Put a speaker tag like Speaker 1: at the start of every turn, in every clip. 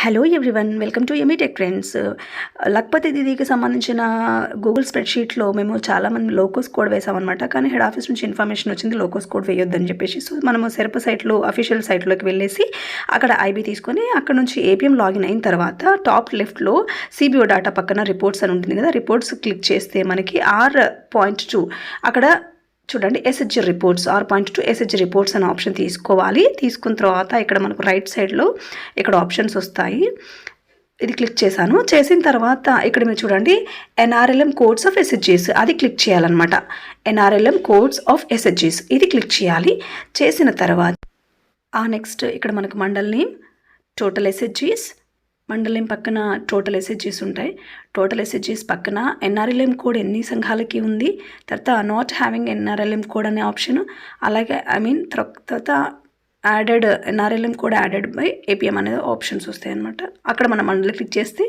Speaker 1: Hello everyone, welcome to Amy tech trends. Lakhpati దీదీకి సంబంధించిన Google స్ప్రెడ్షీట్లో మేము చాలామంది లోకోస్ కోడ్ వేసామన్నమాట. కానీ హెడ్ ఆఫీస్ నుంచి ఇన్ఫర్మేషన్ వచ్చింది లోకోస్ కోడ్ వేయొద్దని చెప్పేసి. సో మనము సెర్ప్ సైట్లో అఫీషియల్ సైట్లోకి వెళ్ళేసి అక్కడ ఐబీ తీసుకొని అక్కడ నుంచి ఏపీఎం లాగిన్ అయిన తర్వాత టాప్ లెఫ్ట్లో సిబిఓ డాటా పక్కన రిపోర్ట్స్ అని ఉంటుంది కదా, రిపోర్ట్స్ క్లిక్ చేస్తే మనకి 6.2 అక్కడ చూడండి ఎస్హెచ్జి రిపోర్ట్స్ 6.2 ఎస్హెచ్జి రిపోర్ట్స్ అనే ఆప్షన్ తీసుకోవాలి. తీసుకున్న తర్వాత ఇక్కడ మనకు రైట్ సైడ్లో ఇక్కడ ఆప్షన్స్ వస్తాయి. ఇది క్లిక్ చేశాను. చేసిన తర్వాత ఇక్కడ మీరు చూడండి ఎన్ఆర్ఎల్ఎం కోడ్స్ ఆఫ్ ఎస్హెచ్జీస్, అది క్లిక్ చేయాలన్నమాట. ఎన్ఆర్ఎల్ఎం కోడ్స్ ఆఫ్ ఎస్హెచ్జీస్ ఇది క్లిక్ చేయాలి. చేసిన తర్వాత నెక్స్ట్ ఇక్కడ మనకు మండల్ నేమ్, టోటల్ ఎస్హెచ్జీస్, మండల్ నేమ్ పక్కన టోటల్ ఎస్హెచ్జీస్ ఉంటాయి. టోటల్ ఎస్హెచ్జీస్ పక్కన ఎన్ఆర్ఎల్ఎం కోడ్ ఎన్ని సంఘాలకి ఉంది, తర్వాత నాట్ హ్యావింగ్ ఎన్ఆర్ఎల్ఎం కోడ్ అనే ఆప్షన్, అలాగే తర్వాత added NRLM code added by APM అనేది ఆప్షన్స్ వస్తాయి అనమాట. అక్కడ మనం మండలి క్లిక్ చేస్తే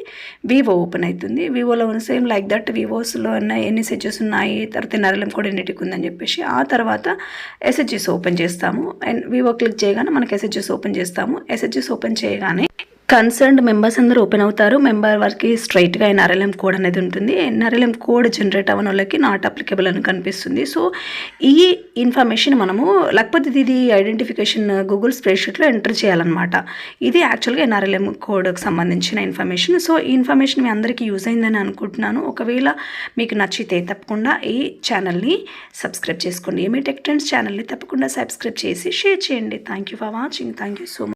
Speaker 1: వివో ఓపెన్ అవుతుంది. వివోలో ఉన్న సేమ్ లైక్ దట్ వివోస్లో ఎన్ని సెచెస్ ఉన్నాయి, తర్వాత ఎన్ఆర్ఎల్ఎం కోడ్ ఎన్నిటికి ఉందని చెప్పేసి ఆ తర్వాత ఎస్హెచ్జీస్ ఓపెన్ చేస్తాము. అండ్ వివో క్లిక్ చేయగానే మనకి ఎస్హెచ్జీస్ ఓపెన్ చేస్తాము. ఎస్హెచ్జీస్ ఓపెన్ చేయగానే కన్సర్న్డ్ మెంబర్స్ అందరూ ఓపెన్ అవుతారు. మెంబర్ వారికి స్ట్రైట్గా ఎన్ఆర్ఎల్ఎం కోడ్ అనేది ఉంటుంది. ఎన్ఆర్ఎల్ఎం కోడ్ జనరేట్ అవ్వని వాళ్ళకి నాట్ అప్లికబుల్ అని కనిపిస్తుంది. సో ఈ ఇన్ఫర్మేషన్ మనము లక్పతి దీదీ ఐడెంటిఫికేషన్ గూగుల్ స్ప్రెడ్షీట్లో ఎంటర్ చేయాలన్నమాట. ఇది యాక్చువల్గా ఎన్ఆర్ఎల్ఎం కోడ్కి సంబంధించిన ఇన్ఫర్మేషన్. సో ఈ ఇన్ఫర్మేషన్ మీ అందరికీ యూజ్ అయిందని అనుకుంటున్నాను. ఒకవేళ మీకు నచ్చితే తప్పకుండా ఈ ఛానల్ని సబ్స్క్రైబ్ చేసుకోండి. ఎమీ టెక్ ట్రెండ్స్ ఛానల్ని తప్పకుండా సబ్స్క్రైబ్ చేసి షేర్ చేయండి. Thank you for watching. Thank you so much.